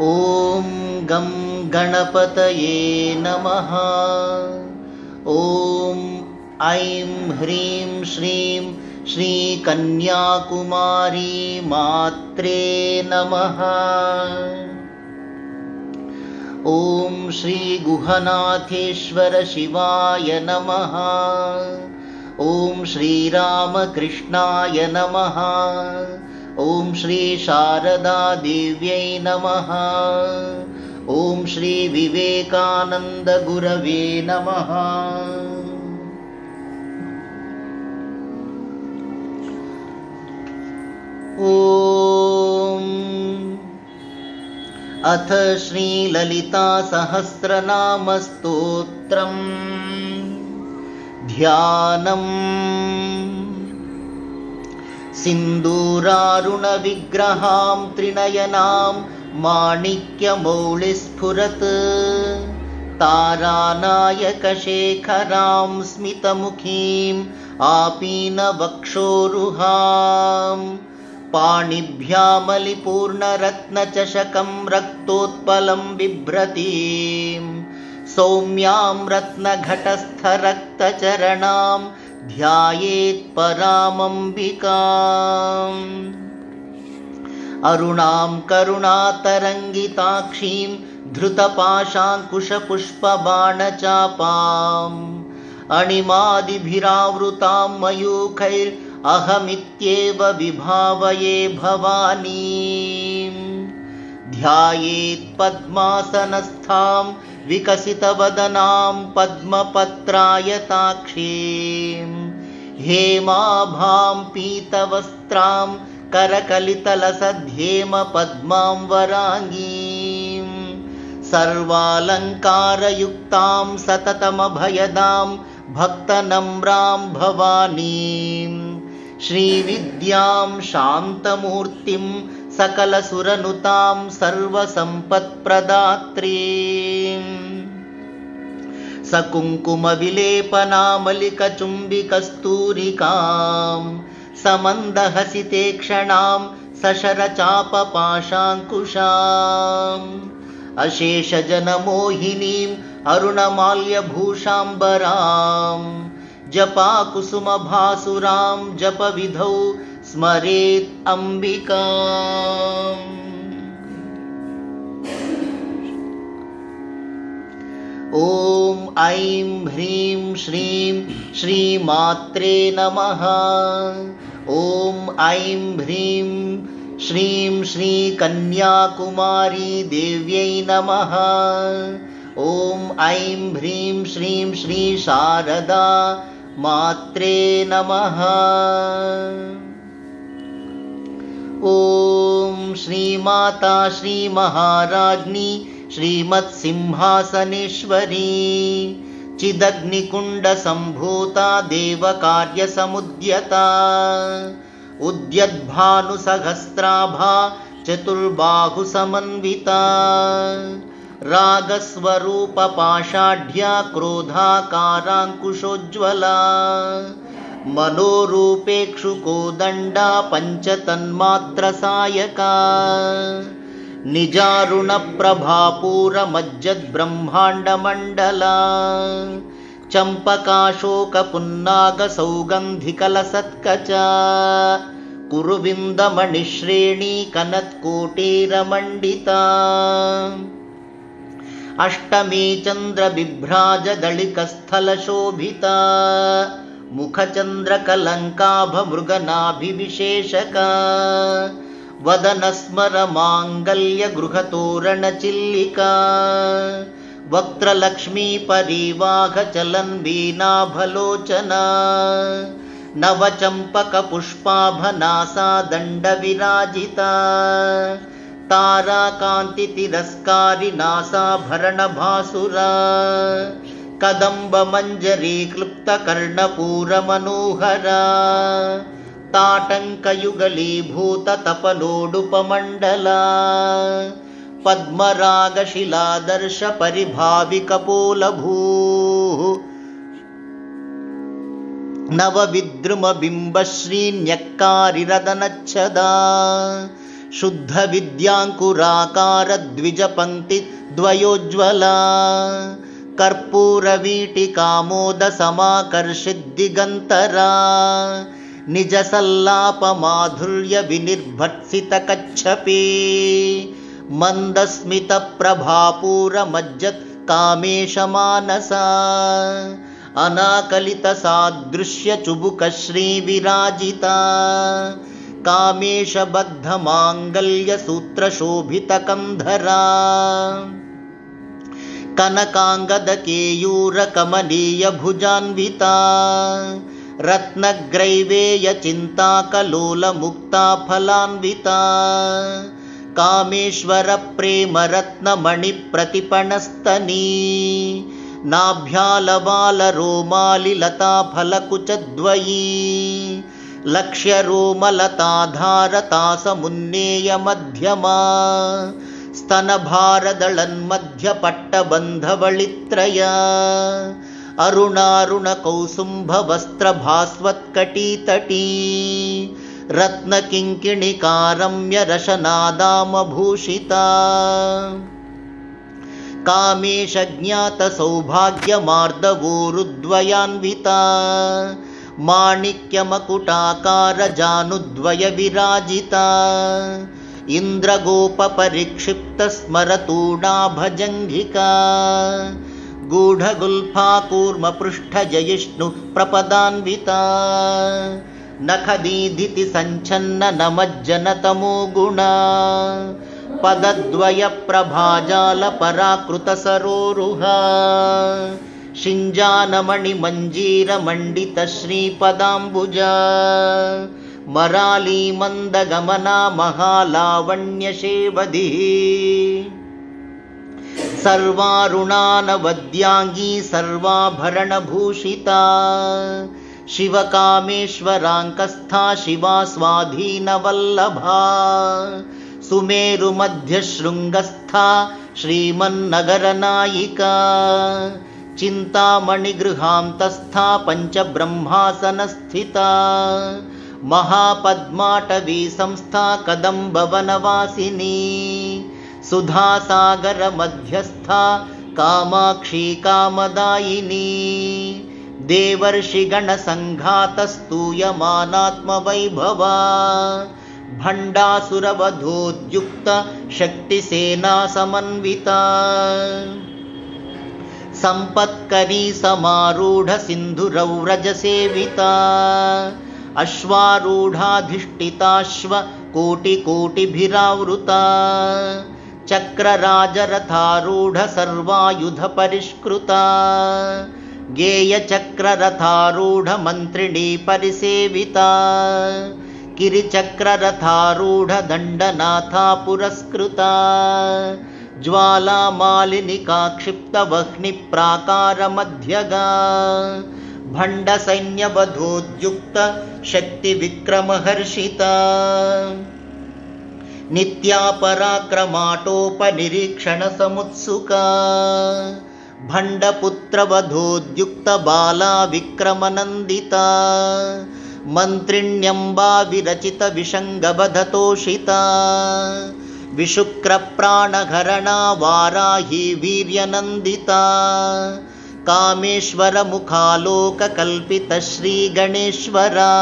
ॐ गं गणपतये नमः। ॐ ऐं ह्रीं श्रीं श्रीकन्याकुमारी मात्रे नमः। ॐ श्रीगुहनाथेश्वर शिवाय नमः। ॐ श्रीरामकृष्णाय नमः। ॐ श्री शारदा देव्यै नमः। ॐ श्री विवेकानंद गुरवे नमः। ॐ अथ श्री ललिता सहस्रनाम स्तोत्रम् ध्यानम्। सिन्दूरारुण विग्रहां त्रिनयनां माणिक्यमौलिस्फुरत् तारानायकशेखरां स्मितमुखीं आपीनवक्षोरुहां पाणिभ्यामलिपूर्णरत्नचषकं रक्तोत्पलं बिभ्रतीं सौम्यां रत्नघटस्थरक्तचरणां ध्यायेत् परामम्बिकाम्। अरुणां करुणातरङ्गिताक्षीं धृतपाशाङ्कुशपुष्पबाणचापाम् अणिमादिभिरावृतां मयूखैरहमित्येव विभावये भवानीम्। ध्यायेत् पद्मासनस्थां विकसितवदनां पद्मपत्रायताक्षीं हेमाभां पीतवस्त्रां करकलितलसद्धेम पद्मां वराङ्गीं सर्वालङ्कारयुक्तां सततमभयदां भक्तनम्रां भवानीं श्रीविद्यां शान्तमूर्तिं सकलसुरनुतां सर्वसम्पत्प्रदात्रीं सकुङ्कुमविलेपनामलिकचुम्बिकस्तूरिकां समन्दहसितेक्षणां सशरचापपाशाङ्कुशाम् अशेषजनमोहिनीम् अरुणमाल्यभूषाम्बरां जपाकुसुमभासुरां जपविधौ स्मरेत् अम्बिकाम्। ॐ ऐं ह्रीं श्रीं श्रीमात्रे नमः। ॐ ऐं ह्रीं श्रीं श्रीकन्याकुमारी देव्यै नमः। ॐ ऐं ह्रीं श्रीं श्री शारदा मात्रे नमः। ॐ श्रीमाता श्रीमहाराज्ञी श्रीमत्सिंहासनेश्वरी चिदग्निकुण्डसम्भूता देवकार्यसमुद्यता उद्यद्भानुसहस्राभा चतुर्बाहुसमन्विता रागस्वरूपपाषाढ्या क्रोधाकाराङ्कुशोज्ज्वला मनोरूपेक्षुकोदण्डा पञ्चतन्मात्रसायका निजारुणप्रभापूरमज्जद्ब्रह्माण्डमण्डला चम्पकाशोकपुन्नागसौगन्धिकलसत्कचा कुरुविन्दमणिश्रेणी कनत्कोटेरमण्डिता अष्टमे चन्द्रबिभ्राजदलिकस्थलशोभिता मुखचन्द्रकलङ्काभमृगनाभिविशेषका वदनस्मरमाङ्गल्यगृहतोरणचिल्लिका वक्त्रलक्ष्मी परिवाहचलन्वीनाभलोचना नवचम्पकपुष्पाभनासा दण्डविराजिता ताराकान्तितिरस्कारि नासाभरणभासुरा कदम्बमञ्जरी क्लुप्तकर्णपूरमनोहरा ताटङ्कयुगलीभूततपलोडुपमण्डला पद्मरागशिलादर्शपरिभाविकपोलभूः नवविद्रुमबिम्बश्रीन्यक्कारिरदनच्छदा शुद्धविद्याङ्कुराकारद्विजपङ्क्तिद्वयोज्ज्वला कर्पूरवीटिकामोदसमाकर्षिद्दिगन्तरा निजसल्लापमाधुर्यविनिर्भत्सितकच्छपी मन्दस्मितप्रभापूरमज्जत् कामेशमानसा अनाकलितसादृश्यचुबुकश्रीविराजिता कामेशबद्धमाङ्गल्यसूत्रशोभितकन्धरा कनकाङ्गदकेयूरकमनीयभुजान्विता रत्नग्रैवेयचिन्ताकलोलमुक्ता फलान्विता कामेश्वरप्रेमरत्नमणिप्रतिपणस्तनी नाभ्यालबालरोमालिलताफलकुचद्वयी लक्ष्यरोमलताधारतासमुन्नेयमध्यमा स्तनभारदळन्मध्यपट्टबन्धवळित्रया अरुणारुणकौसुम्भवस्त्रभास्वत्कटीतटी रत्नकिङ्किणिकारम्यरशनादामभूषिता कामेशज्ञातसौभाग्यमार्दवोरुद्वयान्विता माणिक्यमकुटाकारजानुद्वयविराजिता इन्द्रगोपपरिक्षिप्तस्मरतूणाभजङ्घिका गूढगुल्फाकूर्मपृष्ठजयिष्णुप्रपदान्विता नखदीधितिसञ्छन्ननमज्जनतमो गुणा पदद्वयप्रभाजालपराकृतसरोरुहा शिञ्जानमणिमञ्जीरमण्डितश्रीपदाम्बुजा मरालीमन्दगमना महालावण्यशेवधिः सर्वारुणानवद्याङ्गी सर्वाभरणभूषिता शिवकामेश्वराङ्कस्था शिवा स्वाधीनवल्लभा सुमेरुमध्यशृङ्गस्था श्रीमन्नगरनायिका चिन्तामणिगृहान्तस्था पञ्चब्रह्मासनस्थिता महापद्माटवी संस्था कदम्बवनवासिनी सुधासागरमध्यस्था कामाक्षी कामदायिनी देवर्षिगणसङ्घातस्तूयमानात्मवैभवा भण्डासुरवधोद्युक्त शक्तिसेना समन्विता सम्पत्करी समारूढ सिन्धुरौरजसेविता अश्वारूढाधिष्ठिताश्व कोटिकोटिभिरावृता चक्रराजरथारूढ सर्वायुधपरिष्कृता गेयचक्ररथारूढ मन्त्रिणी परिसेविता किरिचक्ररथारूढ दण्डनाथा पुरस्कृता ज्वालामालिनिका क्षिप्तवह्निप्राकारमध्यगा भण्डसैन्यवधोद्युक्त शक्तिविक्रमहर्षिता नित्या पराक्रमाटोपनिरीक्षणसमुत्सुका भण्डपुत्रवधोद्युक्त बाला विक्रमनन्दिता मन्त्रिण्यम्बा विरचित विषङ्गबधतोषिता विशुक्रप्राणघरणा वाराही वीर्यनन्दिता कामेश्वरमुखालोककल्पितश्रीगणेश्वरा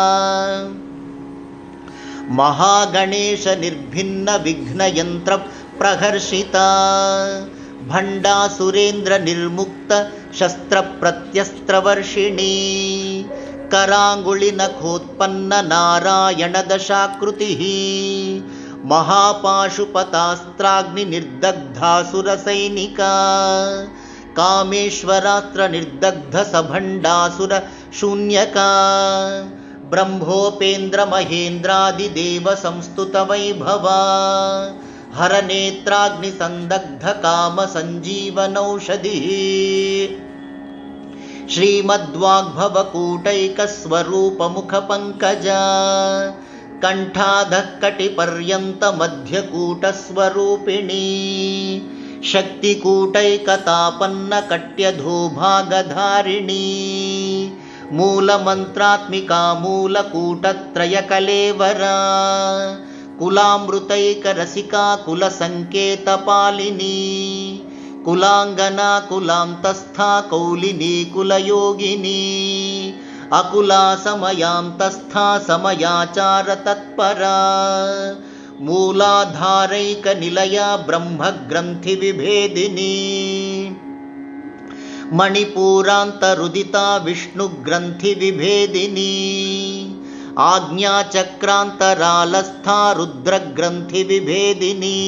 महागणेश निर्भिन्न विघ्नयन्त्र प्रहर्षिता भण्डासुरेन्द्र निर्मुक्त शस्त्रप्रत्यस्त्रवर्षिणी कराङ्गुलिनखोत्पन्न नारायण दशाकृतिः महापाशुपतास्त्राग्निर्दग्धासुरसैनिका कामेश्वरास्त्र निर्दग्ध सभण्डासुर शून्यका ब्रह्मोपेन्द्र महेन्द्रादिदेव संस्तुत वैभवा हरनेत्राग्निसन्दग्ध काम संजीवनौषधिः श्रीमद्वाग्भवकूटैकस्वरूपमुखपङ्कजा कण्ठाधःकटिपर्यन्तमध्यकूटस्वरूपिणी शक्तिकूटैकतापन्नकट्यधोभागधारिणी मूलमन्त्रात्मिका मूलकूटत्रयकलेवरा कुलामृतैकरसिका कुलसङ्केतपालिनी कुलाङ्गना कुलान्तस्था कौलिनी कुलयोगिनी अकुला समयांतस्था समयाचारतत्परा मूलाधारैकनिलया ब्रह्मग्रन्थिविभेदिनी मणिपूरान्तरुदिता विष्णुग्रन्थिविभेदिनी आज्ञाचक्रान्तरालस्था रुद्रग्रन्थिविभेदिनी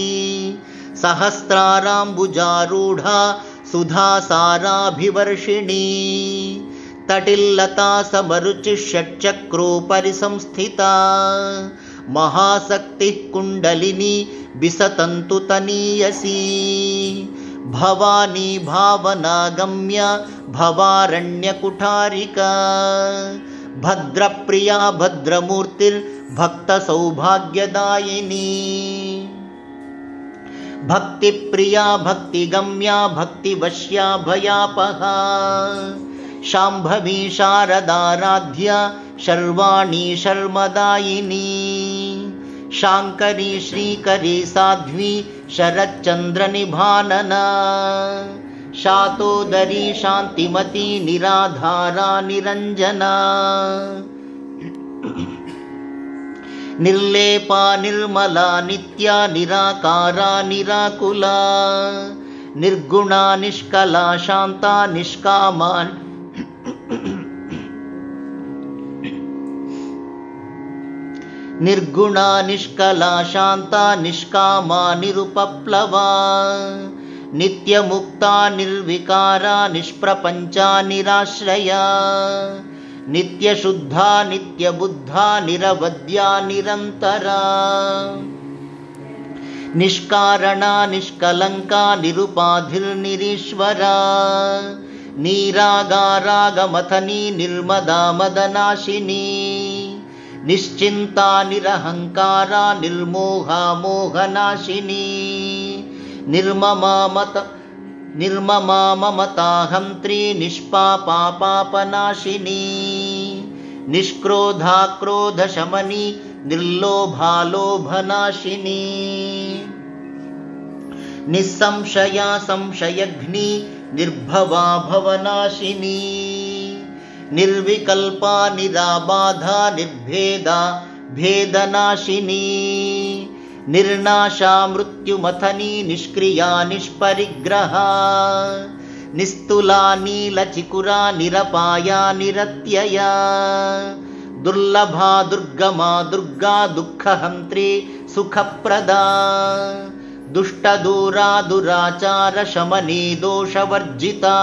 सहस्राराम्बुजारूढा सुधासाराभिवर्षिणी तटिल्लता समरुचिः षट्चक्रोपरि संस्थिता महाशक्तिः कुण्डलिनी विसतन्तु तनीयसी भवानी भावनागम्या भवारण्यकुठारिका भद्रप्रिया भद्रमूर्तिर्भक्तसौभाग्यदायिनी भक्तिप्रिया भक्तिगम्या भक्तिवश्या भयापहा शाम्भवी शारदाराध्या शर्वाणी शर्मदायिनी शाङ्करी श्रीकरी साध्वी शरच्चन्द्रनिभानना शातोदरी शान्तिमती निराधारा निरञ्जना निर्लेपा निर्मला नित्या निराकारा निराकुला निर्गुणा निष्कला शान्ता निष्कामा निर्गुणा निष्कला शान्ता निष्कामा निरुपप्लवा नित्यमुक्ता निर्विकारा निष्प्रपञ्चा निराश्रया नित्यशुद्धा नित्यबुद्धा निरवद्या निरन्तरा निष्कारणा निष्कलङ्का निरुपाधिर्निरीश्वरा नीरागारागमथनी निर्मदा मदनाशिनी निश्चिन्ता निरहङ्कारा निर्मोहा मोहनाशिनी निर्ममा ममताहन्त्री निष्पापा पापनाशिनी निष्क्रोधा क्रोधशमनी निर्लोभा लोभनाशिनी निस्संशया संशयघ्नी निर्भवा भवनाशिनी निर्विकल्पा निराबाधा निर्भेदा भेदनाशिनी निर्नाशा मृत्युमथनी निष्क्रिया निष्परिग्रहा निस्तुला नीलचिकुरा निरपाया निरत्यया दुर्लभा दुर्गमा दुर्गा दुःखहन्त्री सुखप्रदा दुष्टदूरा दुराचार शमनी दोषवर्जिता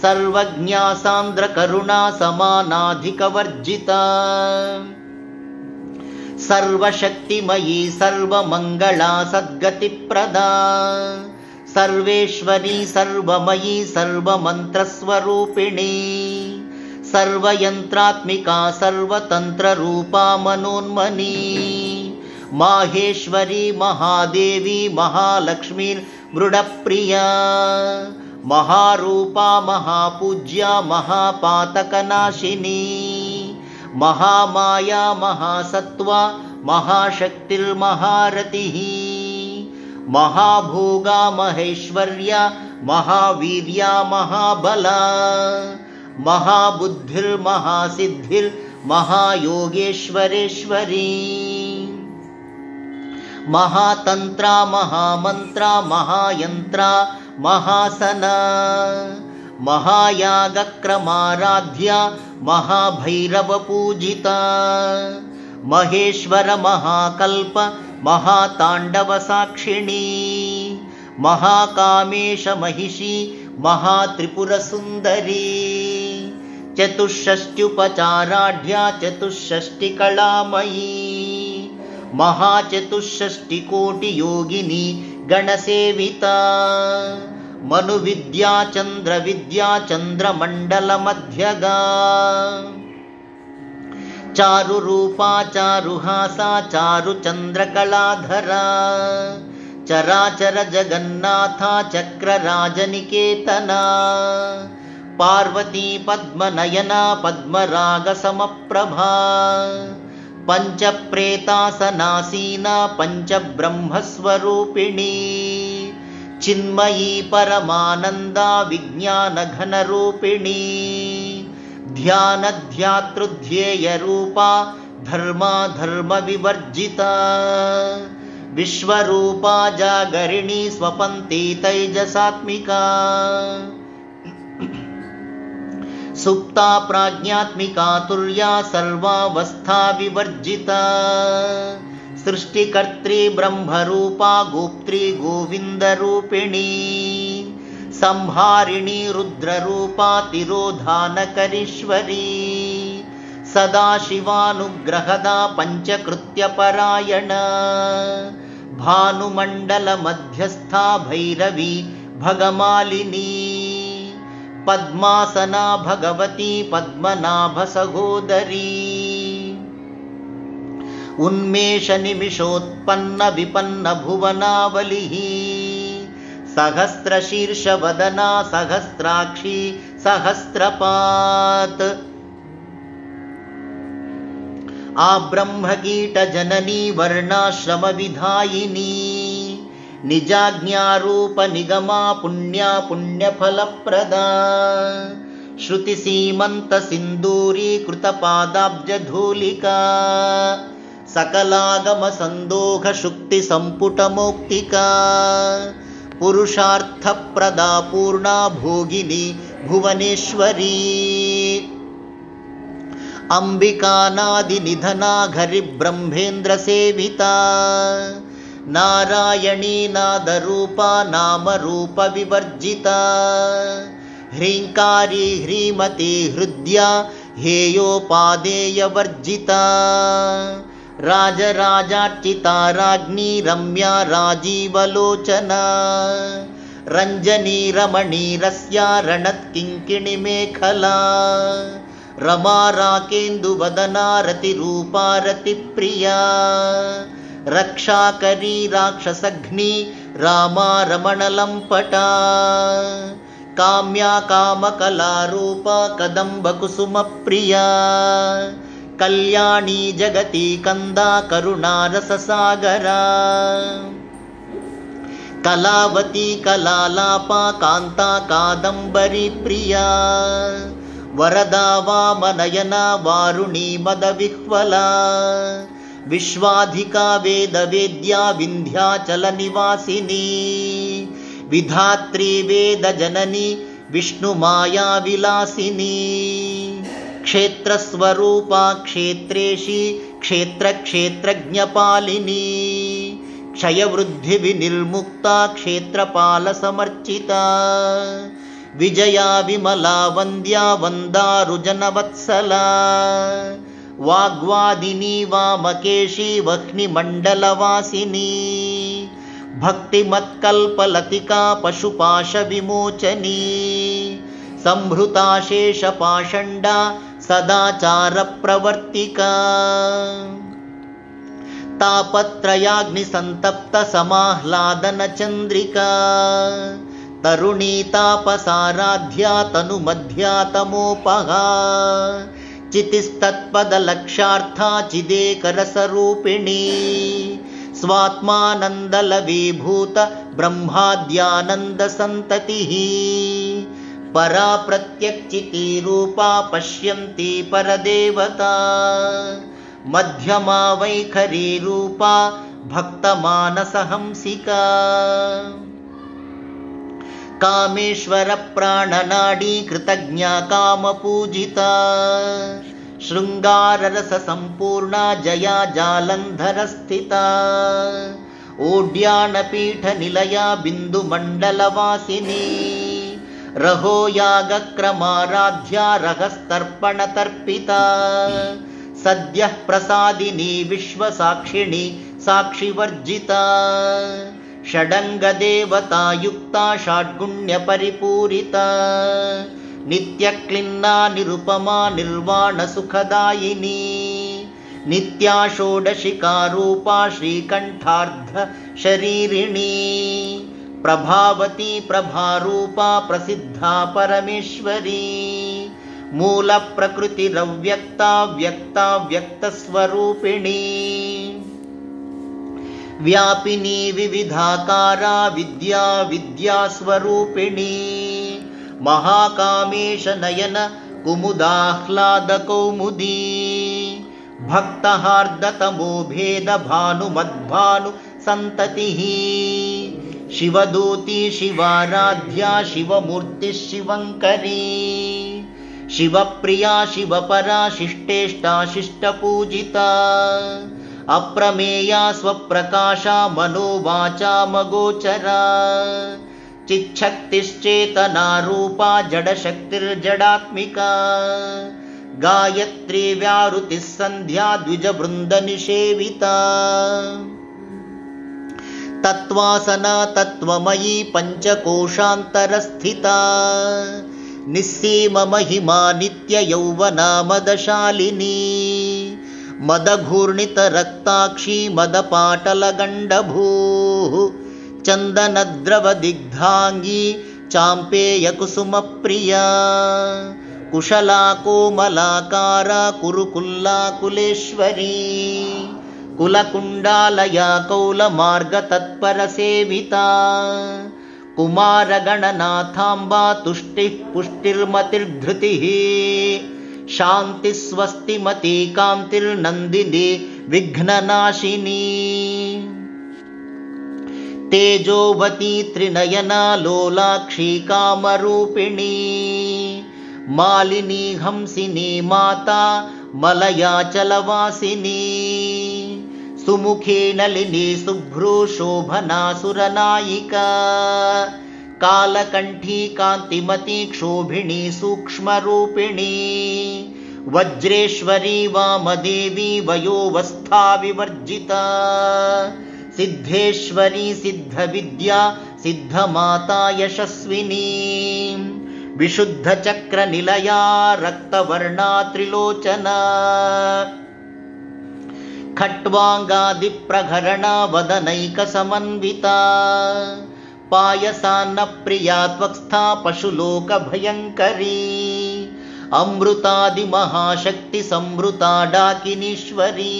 सर्वज्ञा सान्द्रकरुणा समानाधिकवर्जिता सर्वशक्तिमयी सर्वमङ्गला सद्गतिप्रदा सर्वेश्वरी सर्वमयी सर्वमन्त्रस्वरूपिणी सर्वयन्त्रात्मिका सर्वतन्त्ररूपा मनोन्मनी माहेश्वरी महादेवी महालक्ष्मीर्मृडप्रिया महारूपा महापूज्या महापातकनाशिनी महामाया महासत्त्वा महाशक्तिर्महारतिः महाभोगा महेश्वर्या महावीर्या महाबला महाबुद्धिर्महासिद्धिर्महायोगेश्वरेश्वरी महातन्त्रा महामन्त्रा महायन्त्रा महासना महायागक्रमाराध्या महाभैरवपूजिता महेश्वर महाकल्प महाताण्डवसाक्षिणी महाकामेश महिषी महात्रिपुरसुन्दरी चतुष्षष्ट्युपचाराढ्या चतुष्षष्टिकलामयी महाचतुष्षष्टिकोटियोगिनी गणसेविता मनुविद्या चन्द्रविद्या चन्द्रमण्डलमध्यगा चारुरूपा चारुहासा चारुचन्द्रकलाधरा चराचर जगन्नाथा चक्रराजनिकेतना पार्वती पद्मनयना पद्मरागसमप्रभा पञ्चप्रेतासनासीना पञ्चब्रह्मस्वरूपिणी चिन्मयी परमानन्दा विज्ञानघनरूपिणी ध्यानध्यातृध्येयरूपा धर्माधर्मविवर्जिता विश्वरूपा जागरिणी स्वपन्ती तैजसात्मिका सुप्ता प्राज्ञात्मिका तुर्या सर्वावस्था विवर्जिता सृष्टिकर्त्री ब्रह्मरूपा गोप्त्री गोविन्दरूपिणी संहारिणी रुद्ररूपा तिरोधानकरीश्वरी सदाशिवानुग्रहदा पञ्चकृत्यपरायणा भानुमण्डलमध्यस्था भैरवी भगमालिनी पद्मासना भगवती पद्मनाभसहोदरी उन्मेषनिमिषोत्पन्न विपन्न भुवनावलिः सहस्रशीर्षवदना सहस्राक्षी सहस्रपात् आब्रह्मकीटजननी वर्णाश्रमविधायिनी निजाज्ञारूपनिगमा पुण्या पुण्यफलप्रदा श्रुतिसीमन्तसिन्दूरीकृतपादाब्जधूलिका सकलागमसन्दोघशुक्तिसम्पुटमौक्तिका पुरुषार्थप्रदा पूर्णा भोगिनी भुवनेश्वरी अंबिकानादिनिधना घरिब्रह्मेन्द्रसेविता नारायणी नादरूपा नामरूपविवर्जिता ह्रीङ्कारी ह्रीमती हृद्या हेयोपादेयवर्जिता राजराजार्चिता राज्ञी रम्या राजीवलोचना रञ्जनी रमणी रस्या रणत्किङ्किणिमेखला रमा राकेन्दुवदना रतिरूपा रतिप्रिया रक्षाकरी राक्षसघ्नी रामा रमणलम्पटा काम्या कामकलारूपा कदम्बकुसुमप्रिया कल्याणी जगती कंदा करुणारससागरा कलावती कलालापा कांता कादंबरी प्रिया वरदा वामनयना वारुणी मदविह्वला विश्वाधिका वेदवेद्या विन्ध्याचलनिवासिनी विधात्री वेदजननी विष्णुमाया विलासिनी क्षेत्रस्वरूपा क्षेत्रेशी क्षेत्रक्षेत्रज्ञपालिनी क्षयवृद्धिविनिर्मुक्ता क्षेत्रपालसमर्चिता विजया विमला वन्द्या वन्दारुजनवत्सला वाग्वादिनी वामकेशी वह्निमण्डलवासिनी भक्तिमत्कल्पलतिका पशुपाशविमोचनी संभृता शेषपाषण्डा सदाचारप्रवर्तिका तापत्रयाग्निसन्तप्तसमाह्लादनचन्द्रिका तरुणी तापसाराध्या तनुमध्या तमोपहा चितिस्तत्पदलक्ष्यार्था चिदेकरसरूपिणी स्वात्मानन्दलवीभूत ब्रह्माद्यानन्दसन्ततिः परा प्रत्यक्चितिरूपा पश्यन्ती परदेवता मध्यमा वैखरीरूपा भक्तमानसहंसिका कामेश्वरप्राणनाडी कृतज्ञा कामपूजिता शृङ्गाररससम्पूर्णा जया जालन्धरस्थिता ओड्यानपीठनिलया बिन्दुमण्डलवासिनी रहो यागक्रमाराध्या रहस्तर्पणतर्पिता सद्यः प्रसादिनी विश्वसाक्षिणी साक्षिवर्जिता षडङ्गदेवतायुक्ता षड्गुण्यपरिपूरिता नित्यक्लिन्ना निरुपमा निर्वाणसुखदायिनी नित्या षोडशिकारूपा श्रीकण्ठार्धशरीरिणी प्रभावती प्रभारूपा प्रसिद्धा परमेश्वरी ಮೂಲಪ್ರಕೃತಿರವ್ಯಕ್ತಾ ವ್ಯಕ್ತಾ ವ್ಯಕ್ತಸ್ವರೂಪಿಣಿ ವ್ಯಾಪಿನಿ ವಿವಿಧಾಕಾರ ವಿದ್ಯಾ ವಿದ್ಯಾಸ್ವರೂಪಿಣಿ ಮಹಾಕಾಮೇಶ ನಯನ ಕುಮುದಾಹ್ಲಾದ ಕೌಮುದಿ ಭಕ್ತಹಾರ್ದತಮೋ ಭೇದ ಭಾನು ಮದ್ಭಾನು ಸಂತತಿ ಶಿವದೂತಿ ಶಿವಾರಾಧ್ಯ ಶಿವಮೂರ್ತಿ ಶಿವಂಕರಿ ಶಿವಪ್ರಿಯಾ ಶಿವಪರಾ ಶಿಷ್ಟೇಷ್ಟಾ ಶಿಷ್ಟಪೂಜಿತ ಅಪ್ರಮೇಯ ಸ್ವಪ್ರಕಾಶ ಮನೋವಾಚಾ ಮಗೋಚರ ಚಿಚ್ಛಕ್ತಿಶ್ಚೇತನಾ ರೂಪಾ ಜಡಶಕ್ತಿರ್ಜಡಾತ್ಮಿಕಾ ಗಾಯತ್ರಿ ವ್ಯಾರುತಿ ಸಂಧ್ಯಾ ದ್ವಿಜ ವೃಂದ ನಿಷೇವಿತಾ ತತ್ವಾಸನ ತತ್ವಮಯೀ ಪಂಚಕೋಶಾಂತರಸ್ಥಿತಾ ನಿಸ್ಸೀಮ ಮಹಿಮಾ ನಿತ್ಯ ಯೌವನ ಮದಶಾಲಿನಿ ಮದಘೂರ್ಣಿತ ರಕ್ತಾಕ್ಷಿ ಮದಪಾಟಲ ಗಂಡಭೂ ಚಂದನದ್ರವ ದಿಗ್ಧಾಂಗಿ ಚಾಂಪೇಯ ಕುಸುಮ ಪ್ರಿಯ ಕುಶಲಾ ಕೋಮಲಾಕಾರ ಕುರುಕುಲ್ಲಾ ಕುಲೇಶ್ವರಿ ಕುಲಕುಂಡಾಲಯ ಕೌಲ ಮಾರ್ಗ ತತ್ಪರ ಸೇವಿತಾ ಕುಮಾರ ಗಣನಾಥಾಂಬಾ ತುಷ್ಟಿ ಪುಷ್ಟಿರ್ಮತಿರ್ಧೃತಿ ಶಾಂತಿ ಸ್ವಸ್ತಿಮತಿ ಕಾಂತಿರ್ನಂದಿನಿ ವಿಘ್ನನಾಶಿನಿ ತೇಜೋವತಿ ತ್ರಿನಯನ ಲೋಲಾಕ್ಷಿ ಕಾಮರೂಪಿಣಿ ಮಾಲಿನಿ ಹಂಸಿನಿ ಮಾತಾ ಮಲಯಾಚಲವಾಸಿನಿ ಸುಮುಖಿ ನಳಿನಿ ಶುಭ್ರೂ ಶೋಭನಾ ಸುರನಾಯಿಕಾ ಕಾಲಕಂಠಿ ಕಾಂತಿಮತಿ ಕ್ಷೋಭಿಣಿ ಸೂಕ್ಷ್ಮರೂಪಿಣಿ ವಜ್ರೇಶ್ವರಿ ವಾಮದೇವಿ ವಯೋವಸ್ಥಾ ವಿವರ್ಜಿತಾ ಸಿದ್ಧೇಶ್ವರಿ ಸಿದ್ಧವಿದ್ಯಾ ಸಿದ್ಧಮಾತಾ ಯಶಸ್ವಿನಿ ವಿಶುದ್ಧ ಚಕ್ರ ನಿಲಯಾ ರಕ್ತವರ್ಣಾ ತ್ರಿಲೋಚನಾ ಖಟ್ವಾಂಗಾದಿ ಪ್ರಹರಣ ವದನೈಕ ಸಮನ್ವಿತಾ ಪಾಯಸಾನ್ನ ಪ್ರಿಯಾ ತ್ವಕ್ಸ್ಥಾ ಪಶುಲೋಕ ಭಯಂಕರೀ ಅಮೃತಾದಿ ಮಹಾಶಕ್ತಿ ಸಂವೃತಾ ಡಾಕಿನೀಶ್ವರೀ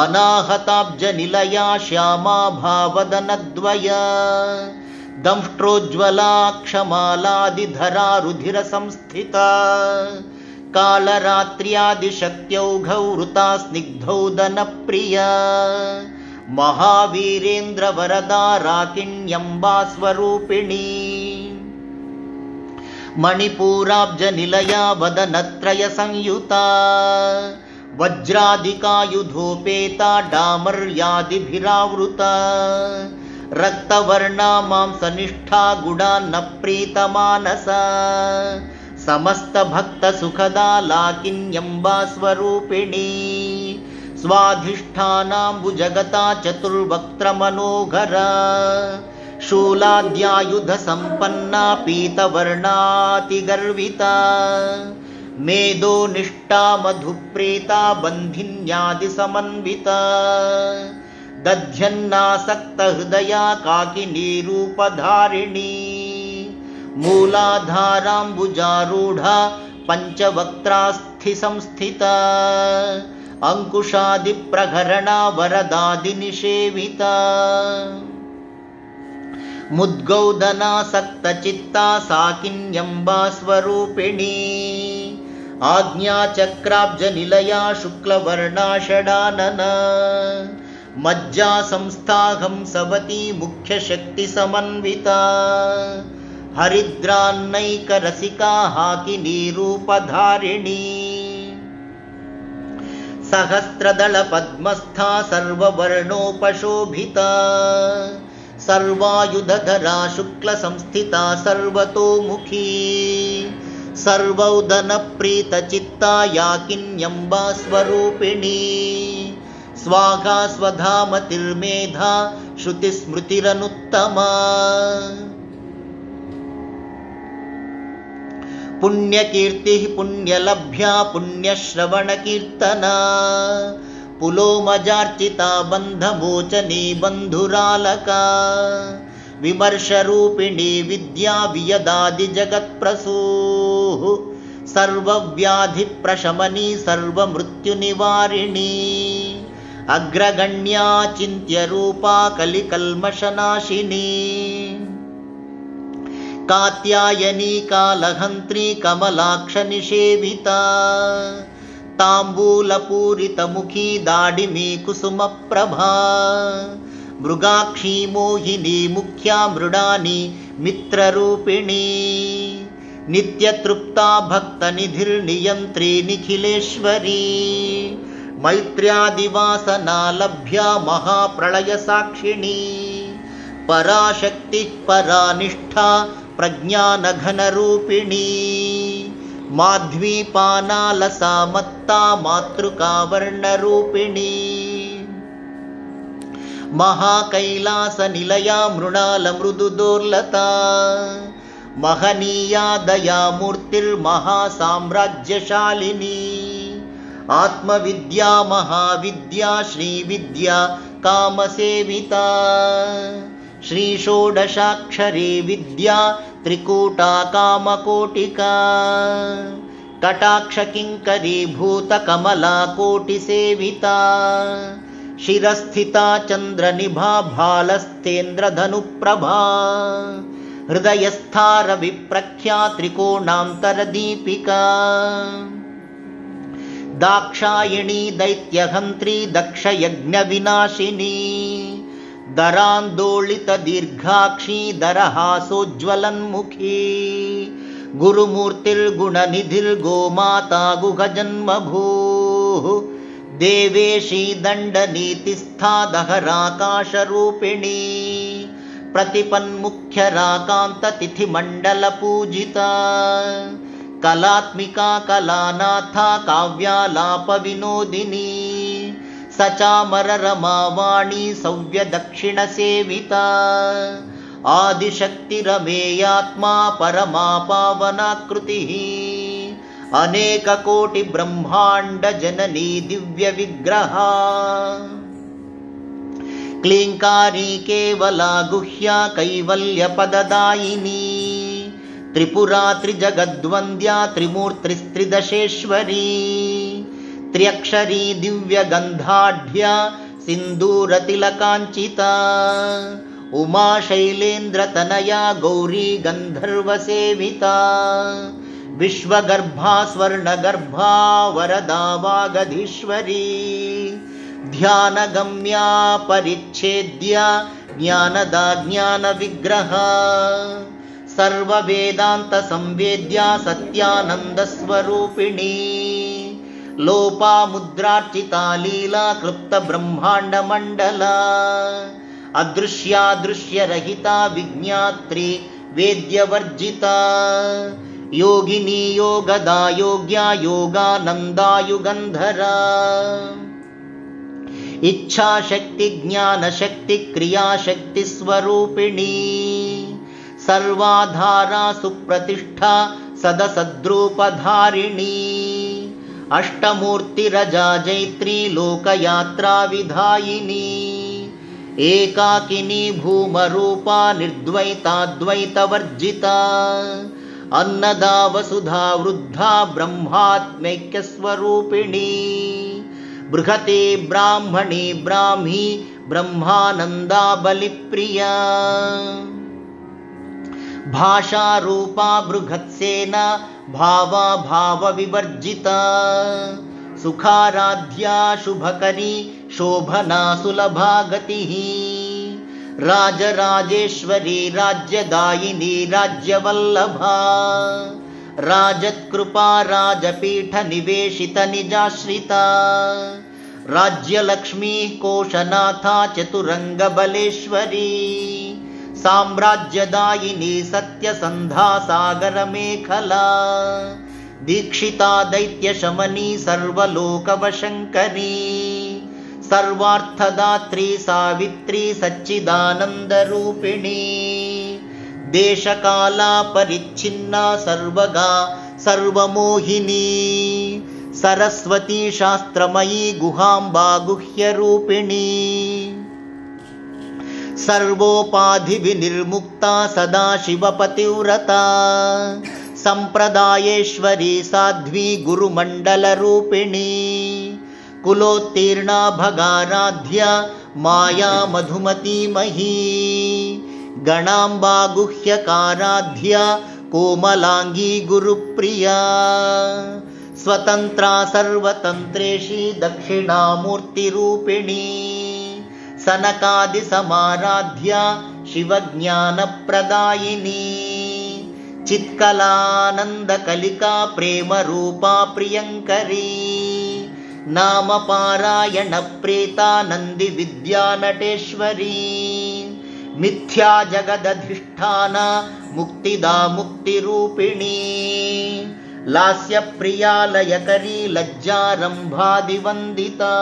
ಅನಾಹತಾಬ್ಜ ನಿಲಯಾ ಶ್ಯಾಮಾ ಭಾವದನದ್ವಯ ದಂಷ್ಟ್ರೋಜ್ವಲಾ ಕ್ಷಮಾಲಾದಿಧರಾ ರುಧಿರ ಸಂಸ್ಥಿತಾ ಕಾಳರಾತ್ರ್ಯಾದಿಶಕ್ತ್ಯೌಘೌ ವೃತಾ ಸ್ನಿಗ್ಧೌದನ ಪ್ರಿಯ ಮಹಾವೀರೇಂದ್ರ ವರದಾ ರಾಕಿಣ್ಯಂಬಾ ಸ್ವರೂಪಿಣಿ ಮಣಿಪೂರಾಬ್ಜ ನಿಲಯಾ ವದನತ್ರಯ ಸಂಯುತಾ ವಜ್ರಾಧಿಕಾಯುಧೋಪೇತಾ ಡಾಮರ್ಯಾದಿಭಿರಾವೃತಾ ರಕ್ತವರ್ಣಾ ಮಾಂಸನಿಷ್ಠಾ ಗುಡಾನ್ನ ಪ್ರೀತಮಾನಸ ಸಮಸ್ತ ಭಕ್ತ ಸುಖದಾ ಲಾಕಿನ್ಯಂಬಾ ಸ್ವರೂಪಿಣಿ ಸ್ವಾಧಿಷ್ಠಾನಾಂಬುಜಗತಾ ಚತುರ್ವಕ್ತ್ರ ಮನೋಘರ ಶೂಲಾದ್ಯಾಯುಧ ಸಂಪನ್ನಾ ಪೀತವರ್ಣಾತಿಗರ್ವಿತಾ ಮೇಧೋ ನಿಷ್ಠಾ ಮಧುಪ್ರೀತಾ ಬಂಧಿನ್ಯಾದಿ ಸಮನ್ವಿತಾ ದಧ್ಯನ್ನಾಸಕ್ತ ಹೃದಯ ಕಾಕಿನೀ ರೂಪಧಾರಿಣಿ ಮೂಲಾಧಾರಾಂಬುಜಾರೂಢ ಪಂಚವಕ್ತ್ರಾಸ್ಥಿ ಸಂಸ್ಥಿತಾ ಅಂಕುಶಾದಿ ಪ್ರಹರಣ ವರದಾದಿ ನಿಷೇವಿತಾ ಮುದ್ಗೌದನಾಸಕ್ತ ಚಿತ್ತಾ ಸಾಕಿನ್ಯಂಬಾ ಸ್ವರೂಪಿಣಿ ಆಜ್ಞಾಚಕ್ರಾಬ್ಜ ನಿಲಯಾ ಶುಕ್ಲವರ್ಣಾ ಷಡಾನನ ಮಜ್ಜಾ ಸಂಸ್ಥಾ ಹಂಸವತಿ ಮುಖ್ಯ ಶಕ್ತಿ ಸಮನ್ವಿತಾ ಹರಿದ್ರಾನ್ನೈಕ ರಸಿಕಾ ಹಾಕಿನೀ ರೂಪಧಾರಿಣಿ ಸಹಸ್ರದಳ ಪದ್ಮಸ್ಥಾ ಸರ್ವವರ್ಣೋಪಶೋಭಿತಾ ಸರ್ವಾಯುಧಧರಾ ಶುಕ್ಲ ಸಂಸ್ಥಿತಾ ಸರ್ವತೋಮುಖಿ ಸರ್ವೌದನ ಪ್ರೀತ ಚಿತ್ತಾ ಯಾಕಿನ್ಯಂಬಾ ಸ್ವರೂಪಿಣಿ ಸ್ವಾಘಾ ಸ್ವಧಾಮತಿರ್ಮೇಧಾ ಶ್ರುತಿ ಸ್ಮೃತಿರನುತ್ತಮಾ ಪುಣ್ಯಕೀರ್ತಿ ಪುಣ್ಯಲಭ್ಯಾ ಪುಣ್ಯಶ್ರವಣಕೀರ್ತನಾ ಪುಲೋಮಜಾರ್ಚಿತಾ ಬಂಧಮೋಚನಿ ಬಂಧುರಾಲಕಾ ವಿಮರ್ಶರೂಪಿಣಿ ವಿದ್ಯಾ ವಿಯದಾದಿ ಜಗತ್ಪ್ರಸೂಃ सर्वव्याधिप्रशमनी सर्वमृत्युनिवारिणी अग्रगण्या चिन्त्यरूपा कलिकल्मषनाशिनी कात्यायनी कालहन्त्री कमलाक्षनिषेविता ताम्बूलपूरितमुखी दाडिमी कुसुमप्रभा मृगाक्षी मोहिनी मुख्या मृडानी मित्ररूपिणी नित्यतृप्ता भक्तनिधिर्नियन्त्री निखिलेश्वरी मैत्र्यादिवासना लभ्या महाप्रलयसाक्षिणी पराशक्तिः परानिष्ठा प्रज्ञानघनरूपिणी माध्वीपानालसा मत्ता मातृकावर्णरूपिणी महाकैलासनिलया मृणालमृदुदोर्लता महनीया दयामूर्तिर्महासाम्राज्यशालिनी आत्मविद्या महाविद्या श्रीविद्या कामसेविता श्रीषोडशाक्षरी विद्या त्रिकूटा कामकोटिका कटाक्षकिङ्करीभूतकमला कोटिसेविता शिरस्थिता चन्द्रनिभा भालस्तेन्द्रधनुप्रभा हृदयस्था रविप्रख्या त्रिकोणान्तरदीपिका दाक्षायिणी दैत्यहन्त्री दक्षयज्ञविनाशिनी दरान्दोलितदीर्घाक्षी दरहासोज्ज्वलन्मुखी गुरुमूर्तिर्गुणनिधिर्गोमाता गुहजन्मभूः देवेशी दण्डनीतिस्था दहराकाशरूपिणी प्रतिपन्मुख्यराकान्ततिथिमण्डलपूजिता कलात्मिका कलानाथा काव्यालापविनोदिनी सचामररमावाणी सव्यदक्षिणसेविता आदिशक्तिरमेयात्मा परमा पावनाकृतिः अनेककोटिब्रह्माण्डजननी दिव्यविग्रहा क्लीङ्कारी केवला गुह्या कैवल्यपददायिनी त्रिपुरा त्रिजगद्वन्द्या त्रिमूर्तिस्त्रिदशेश्वरी त्र्यक्षरी दिव्यगन्धाढ्या सिन्दूरतिलकाञ्चिता उमा शैलेन्द्रतनया गौरी गन्धर्वसेविता विश्वगर्भा स्वर्णगर्भा वरदा वागधीश्वरी ध्यानगम्या परिच्छेद्या ज्ञानदा ज्ञानविग्रहा सर्ववेदान्तसंवेद्या सत्यानन्दस्वरूपिणी लोपामुद्रार्चिता लीला क्लृप्तब्रह्माण्डमण्डला अदृश्यादृश्यरहिता विज्ञात्री वेद्यवर्जिता योगिनी योगदा योग्या योगानन्दायुगन्धरा इच्छाशक्ति ज्ञानशक्ति क्रियाशक्ति स्वरूपिणी सर्वाधारा सुप्रतिष्ठा सदसद्रूपधारिणी अष्टमूर्तिरजा जैत्री लोकयात्रा विधायिनी एकाकिनी भूमरूपा निर्द्वैताद्वैतवर्जिता अन्नदा वसुधा वृद्धा ब्रह्मात्मैक्यस्वरूपिणी बृहते ब्राह्मणी ब्राह्मी ब्रह्मानन्दा बलिप्रिया भाषारूपा बृहत्सेना भावा भावविवर्जिता सुखाराध्या शुभकरी शोभना सुलभा गतिः राजराजेश्वरी राज्यदायिनी राज्यवल्लभा राजत्कृपा राजपीठ निवेशित निजाश्रिता राज्यलक्ष्मी कोशनाथा चतुरंगबलेश्वरी साम्राज्यदायिनी सत्यसन्धा सागरमेखला दीक्षिता दैत्यशमनी सर्वलोकवशङ्करी सर्वार्थदात्री सावित्री सच्चिदानन्दरूपिणी देशकाला परिच्छिन्ना सर्वगा सर्वमोहिनी सरस्वती शास्त्रमयी गुहाम्बा गुह्यरूपिणी सर्वोपाधिविनिर्मुक्ता सदा शिवपतिव्रता संप्रदायेश्वरी साध्वी गुरुमण्डलरूपिणी कुलोत्तीर्णा भगाराध्या माया मधुमती मही गणाम्बा गुह्यकाराध्या कोमलांगी गुरुप्रिया स्वतंत्रा सर्वतंत्रेशी दक्षिणामूर्तिरूपिणी सनकादिसमाराध्या शिवज्ञानप्रदायिनी चित्कलानन्दकलिका प्रेमरूपा प्रियङ्करी नामपारायणप्रेता नन्दिविद्यानटेश्वरी मिथ्या जगदधिष्ठाना मुक्तिदा मुक्तिरूपिणी लास्यप्रिया लयकरी लज्जारम्भादिवन्दिता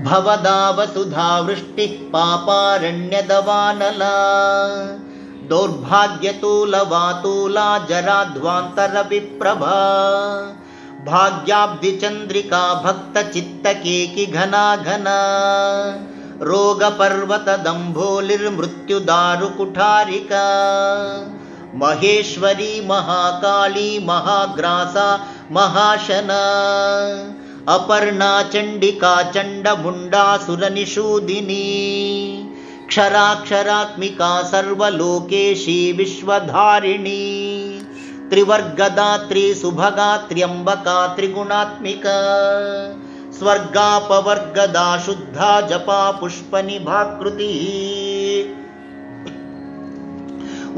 भवदा वसुधावृष्टिः पापारण्यदवानला दौर्भाग्यतूलवातूला जराध्वान्तरविप्रभा भाग्याब्धिचन्द्रिका भक्तचित्तकेकि घना घना रोगपर्वतदम्भोलिर्मृत्युदारुकुठारिका महेश्वरी महाकाली महाग्रासा महाशना अपर्णा चण्डिका चण्डमुण्डासुरनिषूदिनी क्षराक्षरात्मिका सर्वलोकेशी विश्वधारिणी त्रिवर्गदात्री सुभगा त्र्यम्बका त्रिगुणात्मिका स्वर्गापवर्गदा शुद्धा जपा पुष्पनिभाकृतिः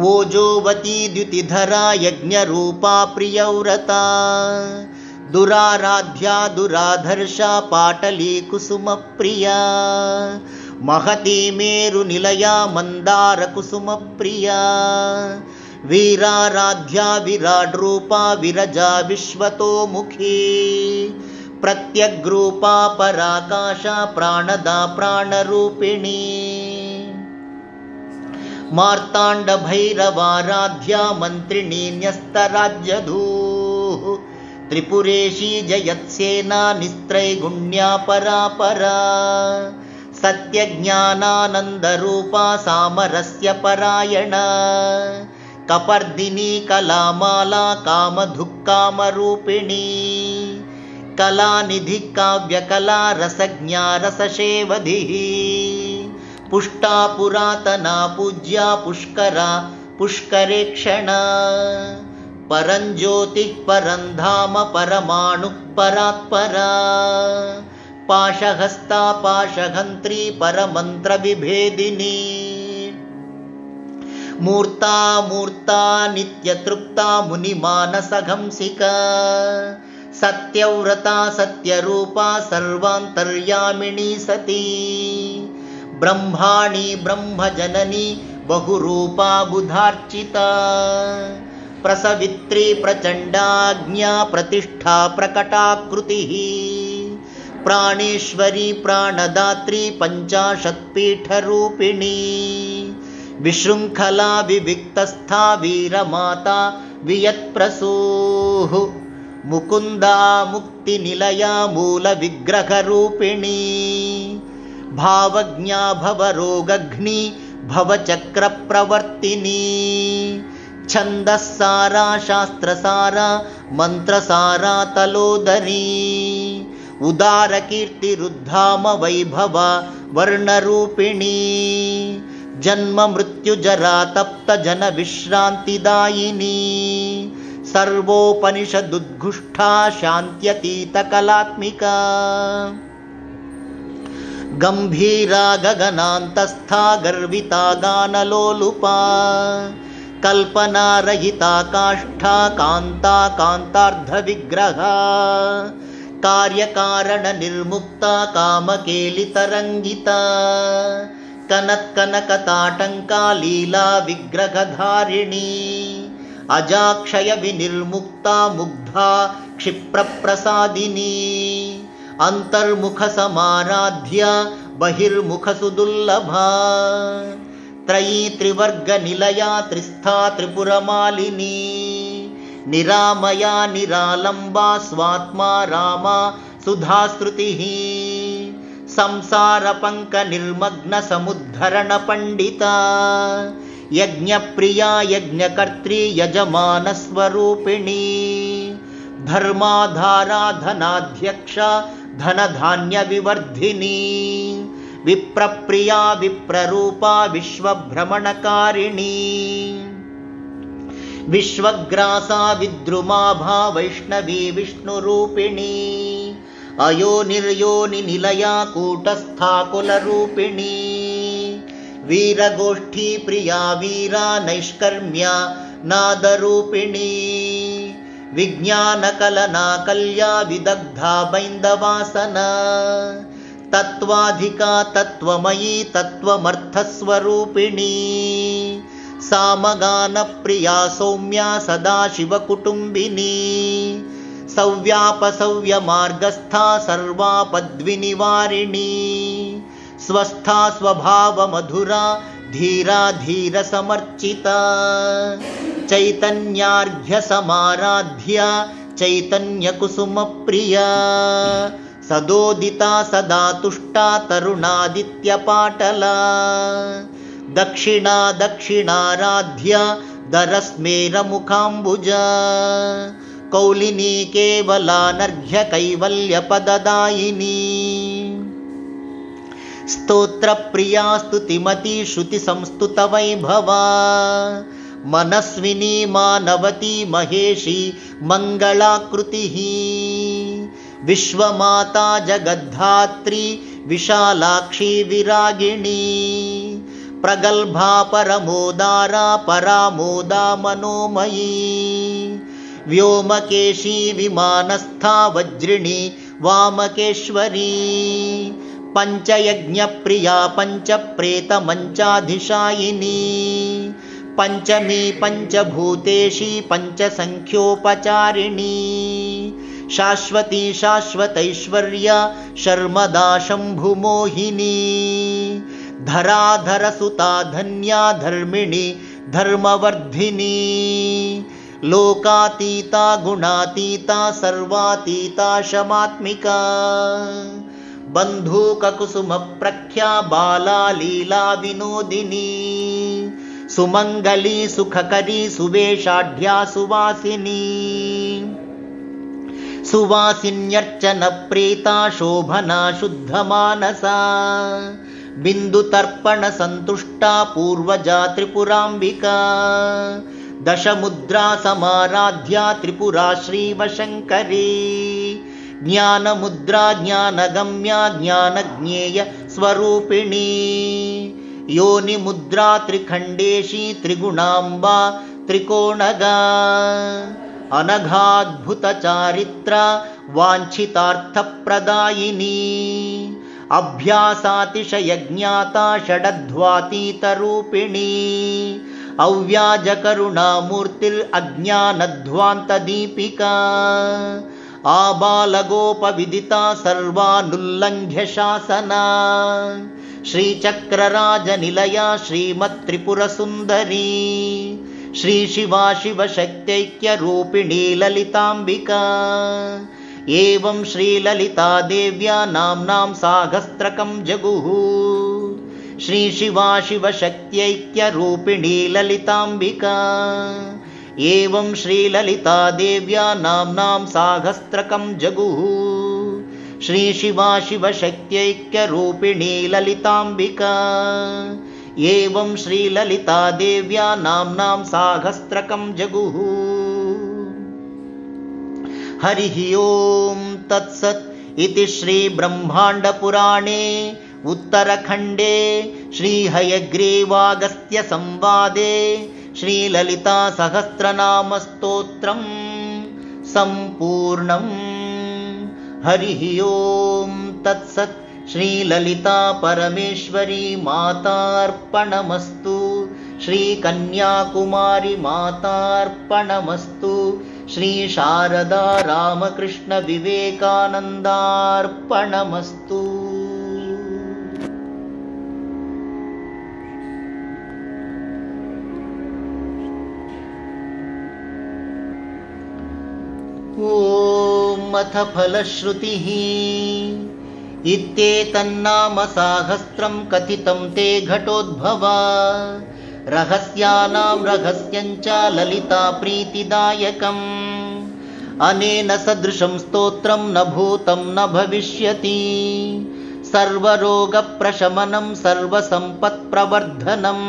ओजोवती द्युतिधरा यज्ञरूपा प्रियव्रता दुराराध्या दुराधर्षा पाटली कुसुमप्रिया महती मेरुनिलया मन्दारकुसुमप्रिया वीराराध्या विराड्रूपा विरजा विश्वतोमुखी प्रत्यग्रूपा पराकाशा प्राणदा प्राणरूपिणी मार्ताण्डभैरवाराध्या मन्त्रिणी न्यस्तराज्यधूः त्रिपुरेशी जयत्सेना निस्त्रैगुण्या परापरा सत्यज्ञानानन्दरूपा सामरस्य परायणा कपर्दिनी कलामाला कामधुक्कामरूपिणी कलानिधि काव्यकला रसज्ञा रससेवधिः पुष्टा पुरातना पूज्या पुष्करा पुष्करेक्षणा परञ्ज्योतिः परन्धाम परमाणुः परात्परा पाशहस्ता पाशहन्त्री परमन्त्रविभेदिनी मूर्ता मूर्ता नित्यतृप्ता मुनिमानसहंसिका सत्यव्रता सत्यरूपा सर्वान्तर्यामिणी सती ब्रह्माणी ब्रह्मजननी बहुरूपा बुधार्चिता प्रसवित्री प्रचण्डाज्ञा प्रतिष्ठा प्रकटाकृतिः प्राणेश्वरी प्राणदात्री पञ्चाशत्पीठरूपिणी विशृङ्खला विविक्तस्था वीरमाता वियत्प्रसूः मुकुन्दा मुक्तिनिलया मूलविग्रहरूपिणी भावज्ञा भवरोगघ्नी भवचक्रप्रवर्तिनी छन्दस्सारा शास्त्रसारा मन्त्रसारा तलोदरी उदारकीर्तिरुद्धाम वैभवा वर्णरूपिणी जन्म मृत्युजरा तप्त जन विश्रान्तिदायिनी सर्वोपनिषदुद्घुष्टा शान्त्यतीतकलात्मिका गंभीरा गगनान्तस्था गर्विता गानलोलुपा कल्पनारहिता काष्ठा कान्ता कान्तार्धविग्रहा कार्यकारणनिर्मुक्ता कामकेलितरङ्गिता कनत्कनकताटङ्का लीला विग्रहधारिणी अजाक्षय विनिर्मुक्ता मुग्धा क्षिप्रप्रसादिनी अन्तर्मुखसमाराध्या बहिर्मुखसुदुर्लभा त्रयी त्रिवर्गनिलया त्रिस्था त्रिपुरमालिनी निरामया निरालम्बा स्वात्मा रामा सुधाश्रुतिः संसारपङ्कनिर्मग्नसमुद्धरणपण्डिता यज्ञप्रिया यज्ञकर्त्री यजमानस्वरूपिणी धर्माधारा धनाध्यक्षा धनधान्यविवर्धिनी विप्रप्रिया विप्ररूपा विश्वभ्रमणकारिणी विश्वग्रासा विद्रुमाभा वैष्णवी विष्णुरूपिणी अयोनिर्योनिनिलया कूटस्था कुलरूपिणी वीरगोष्ठी प्रिया वीरा नैष्कर्म्या नादरूपिणी विज्ञानकलना कल्या विदग्धा बैन्दवासना तत्त्वाधिका तत्त्वमयी तत्त्वमर्थस्वरूपिणी सामगानप्रिया सौम्या सदाशिवकुटुम्बिनी सव्यापसव्यमार्गस्था सर्वापद्विनिवारिणी स्वस्था स्वभावमधुरा धीरा धीरसमर्चिता चैतन्यार्घ्यसमाराध्या चैतन्यकुसुमप्रिया सदोदिता सदा तुष्टा तरुणादित्यपाटला दक्षिणा दक्षिणाराध्या दरस्मेरमुखाम्बुजा कौलिनी केवलानर्घ्य कैवल्यपददायिनी स्तोत्रप्रिया स्तुतिमती श्रुतिसंस्तुतवैभवा मनस्विनी मानवती महेशी मङ्गलाकृतिः विश्वमाता जगद्धात्री विशालाक्षी विरागिणी प्रगल्भा परमोदारा परामोदा मनोमयी व्योमकेशी विमानस्था वज्रिणी वामकेश्वरी पञ्चयज्ञप्रिया पञ्चप्रेतमञ्चाधिशायिनी पञ्चमी पञ्चभूतेशी पञ्चसङ्ख्योपचारिणी शाश्वती शाश्वतैश्वर्या शर्मदा शम्भुमोहिनी धराधरसुता धन्या धर्मिणी धर्मवर्धिनी लोकातीता गुणातीता सर्वातीता शमात्मिका बन्धूककुसुमप्रख्या बाला लीला विनोदिनी सुमङ्गली सुखकरी सुवेशाढ्या सुवासिनी सुवासिन्यर्चनप्रीता शोभना शुद्धमानसा बिन्दुतर्पणसन्तुष्टा पूर्वजा त्रिपुराम्बिका दशमुद्रा समाराध्या त्रिपुरा श्रीवशङ्करी ज्ञानमुद्रा ज्ञानगम्या ज्ञानज्ञेय स्वरूपिणी योनिमुद्रा त्रिखण्डेशी त्रिगुणाम्बा त्रिकोणगा अनघाद्भुतचारित्रा वाञ्छितार्थप्रदायिनी अभ्यासातिशयज्ञाता षडध्वातीतरूपिणी अव्याजकरुणामूर्तिरज्ञानध्वान्तदीपिका आबालगोपविदिता सर्वानुल्लङ्घ्य शासना श्रीचक्रराजनिलया श्रीमत्त्रिपुरसुन्दरी श्रीशिवा शिवशक्त्यैक्यरूपिणी ललिताम्बिका एवं श्रीललिता देव्या नाम्नां साहस्रकं जगुः श्रीशिवा शिवशक्त्यैक्यरूपिणी ललिताम्बिका एवं श्रीललिता देव्या नाम्नां साहस्रकं जगुः श्रीशिवा शिवशक्त्यैक्यरूपिणी ललिताम्बिका एवं श्रीललिता देव्या नाम्नां साहस्रकं जगुः हरिः ओं तत्सत् इति श्रीब्रह्माण्डपुराणे उत्तरखण्डे श्रीहयग्रीवागस्त्यसंवादे श्रीललितासहस्रनामस्तोत्रं सम्पूर्णम् हरिः ओं तत्सत् श्रीललिता परमेश्वरी मातार्पणमस्तु श्रीकन्याकुमारी मातार्पणमस्तु श्रीशारदा रामकृष्ण विवेकानन्दार्पणमस्तु। ॐ अथ फलश्रुतिः इत्येतन्नाम साहस्रं कथितं ते घटोद्भवा रहस्यानां रहस्यञ्च ललिता प्रीतिदायकम् अनेन सदृशं स्तोत्रं न भूतं न भविष्यति सर्वरोगप्रशमनं सर्वसम्पत्प्रवर्धनं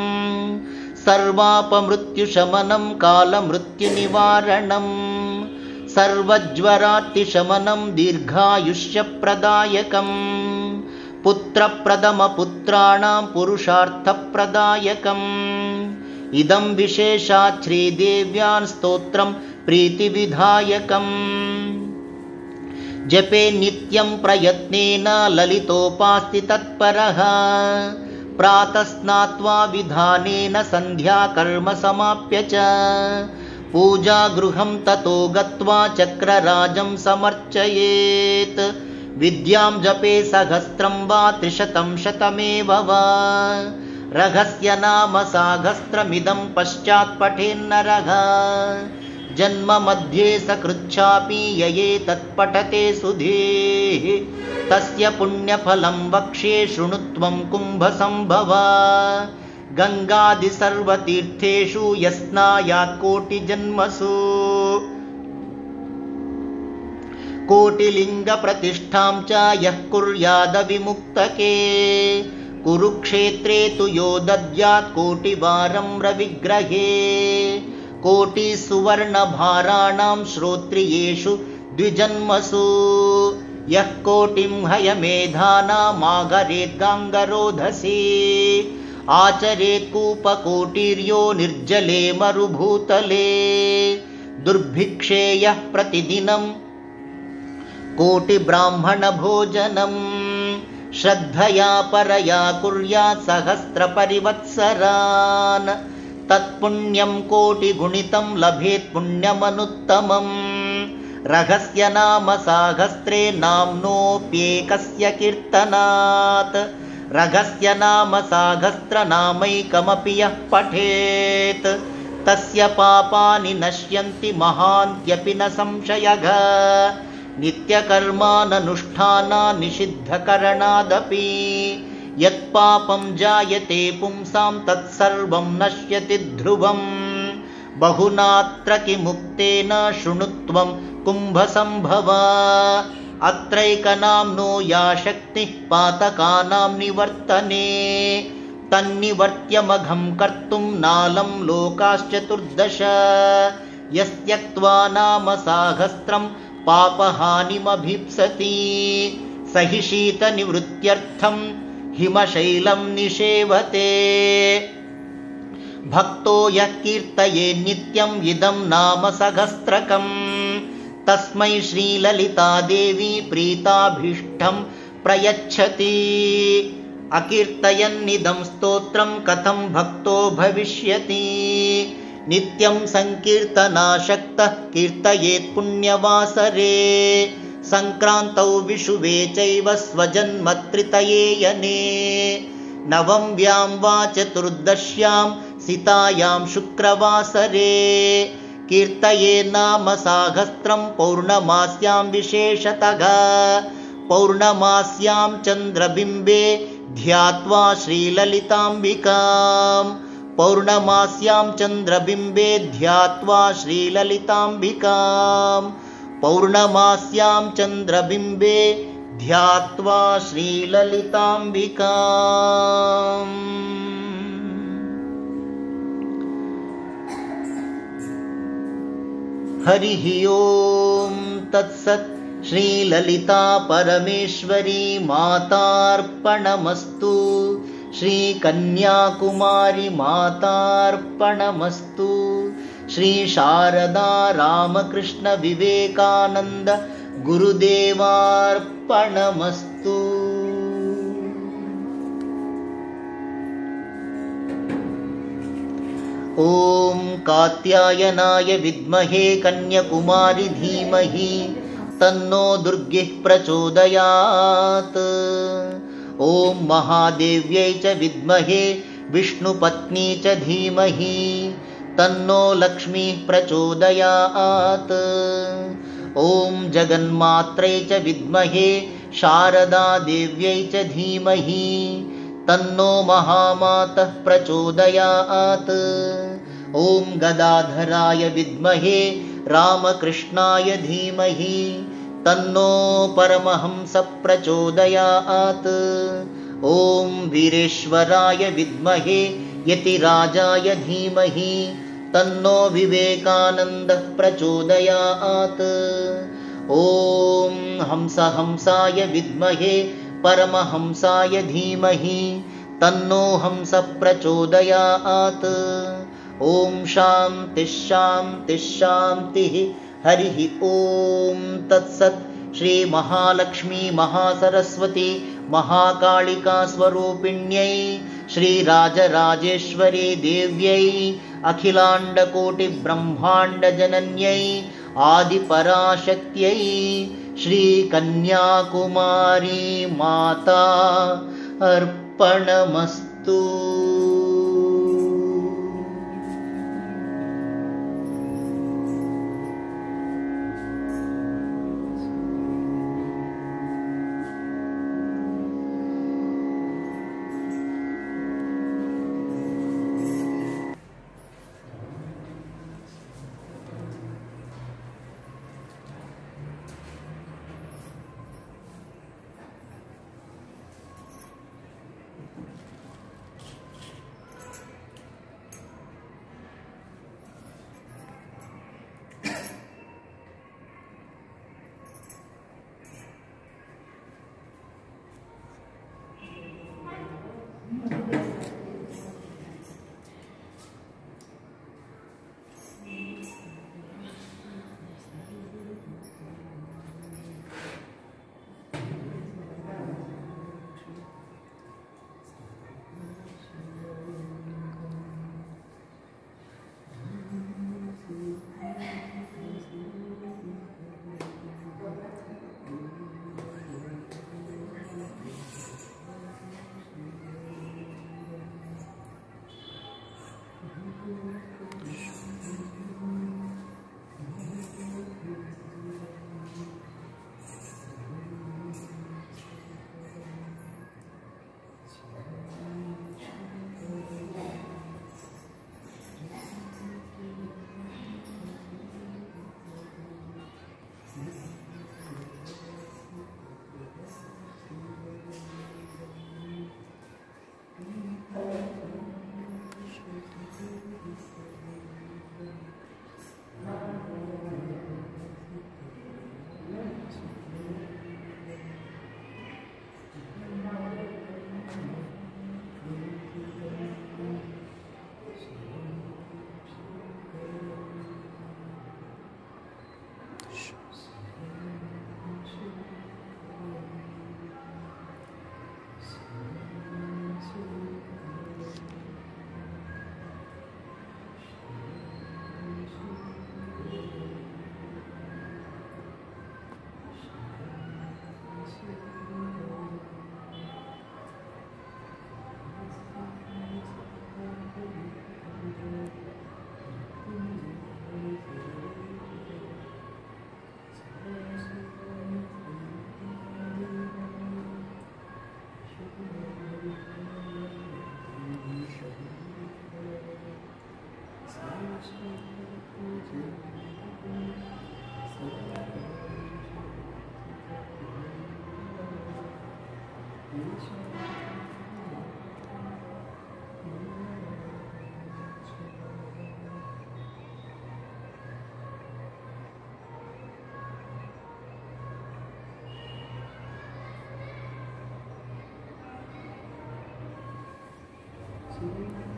सर्वापमृत्युशमनं कालमृत्युनिवारणं सर्वज्वरातिशमनं दीर्घायुष्यप्रदायकम् पुत्रप्रदमपुत्राणां पुरुषार्थप्रदायकम् इदं विशेषात् श्रीदेव्यां स्तोत्रं प्रीतिविधायकम् जपे नित्यं प्रयत्नेन ललितोपास्ति तत्परः प्रातः स्नात्वा विधानेन सन्ध्याकर्म समाप्य च पूजागृहं ततो गत्वा चक्रराजं समर्चयेत् विद्यां जपे सहस्रं वा 300 शतमेव वा रहस्य नाम साहस्रमिदं पश्चात् पठेन्नरः जन्म मध्ये सकृच्छापि यये तत्पठते सुधीः तस्य पुण्यफलं वक्ष्ये शृणुत्वं कुम्भसम्भवा गंगादि सर्वतीर्थेषु यस्नायात् कोटिजन्मसु कोटिलिङ्गप्रतिष्ठां च यः कुर्यादविमुक्तके कुरुक्षेत्रे तु यो दद्यात् कोटिवारं रविग्रहे कोटिसुवर्णभाराणां श्रोत्रियेषु द्विजन्मसु यः कोटिं हयमेधानामागरेत् गाङ्गरोधसी आचरेत् कूपकोटिर्यो निर्जले मरुभूतले दुर्भिक्षे यः प्रतिदिनं कोटिब्राह्मणभोजनं श्रद्धया परया कुर्यात् सहस्रपरिवत्सरान् तत्पुण्यं कोटिगुणितं लभेत् पुण्यमनुत्तमम् रहस्य नाम साहस्रे नाम्नोऽप्येकस्य कीर्तनात् रहस्य नाम साहस्रनामैकमपि यः पठेत् तस्य पापानि नश्यन्ति महान्त्यपि न संशयः नित्यकर्माननुष्ठाना निषिद्धकरणादपि यत्पापं जायते पुंसां तत्सर्वं नश्यति ध्रुवम् बहुनात्र किमुक्तेन शृणुत्वं कुम्भसम्भवा अत्रैकनाम्नो या शक्तिः पातकानां निवर्तने तन्निवर्त्यमघं कर्तुं नालं लोकाश्चतुर्दश यस्त्यक्त्वा नाम साहस्रं पापहानिमभीप्सति स हि शीतनिवृत्त्यर्थं हिमशैलं निषेवते भक्तो यः कीर्तये नित्यं इदं नाम सहस्रकं तस्मै श्रीललिता देवी प्रीताभीष्टं प्रयच्छति अकीर्तयन्निदं स्तोत्रं कथं भक्तो भविष्यति नित्यं संकीर्तनाशक्तः कीर्तयेत् पुण्यवासरे संक्रान्तौ विषुवे चैव स्वजन्मत्रितये नवम्यां वा चतुर्दश्यां सितायां शुक्रवासरे कीर्तये नाम साहस्रं पौर्णमास्यां विशेषतः पौर्णमास्यां चन्द्रबिम्बे ध्यात्वा श्रीललिताम्बिकां पौर्णमास्यां चन्द्रबिम्बे ध्यात्वा श्रीललिताम्बिकां पौर्णमास्यां चन्द्रबिम्बे ध्यात्वा श्रीललिताम्बिकाम्। हरिः ओं तत्सत्। श्रीललिता परमेश्वरी मातार्पणमस्तु। श्रीकन्याकुमारी मातार्पणमस्तु। श्री शारदा रामकृष्ण विवेकानंद गुरुदेवार्पणमस्तु। ओम कात्यायनाय विद्महे कन्याकुमारी धीमहि तन्नो दुर्गिः प्रचोदयात्। ओम महादेव्यै च विद्महे विष्णुपत्नी च धीमहि तन्नो लक्ष्मीः प्रचोदयात्। ओम जगन्मात्रै च विद्महे शारदा देव्यै च धीमहि तन्नो महामातः प्रचोदयात्। ॐ गदाधराय विद्महे रामकृष्णाय धीमहि तन्नो परमहंसः प्रचोदयात्। ॐ वीरेश्वराय विद्महे यतिराजाय धीमहि तन्नो विवेकानन्दः प्रचोदयात्। ॐ हंसाय विद्महे परमहंसाय धीमहि तन्नो हंसः प्रचोदयात्। ॐ शान्तिः हरिः ॐ तत्सत्। श्री महालक्ष्मी महासरस्वती महाकालिका स्वरूपिण्यै श्रीराजराजेश्वरी देव्यै अखिलाण्डकोटिब्रह्माण्डजनन्यै आदिपराशक्त्यै श्रीकन्याकुमारी माता अर्पणमस्तु। Thank you.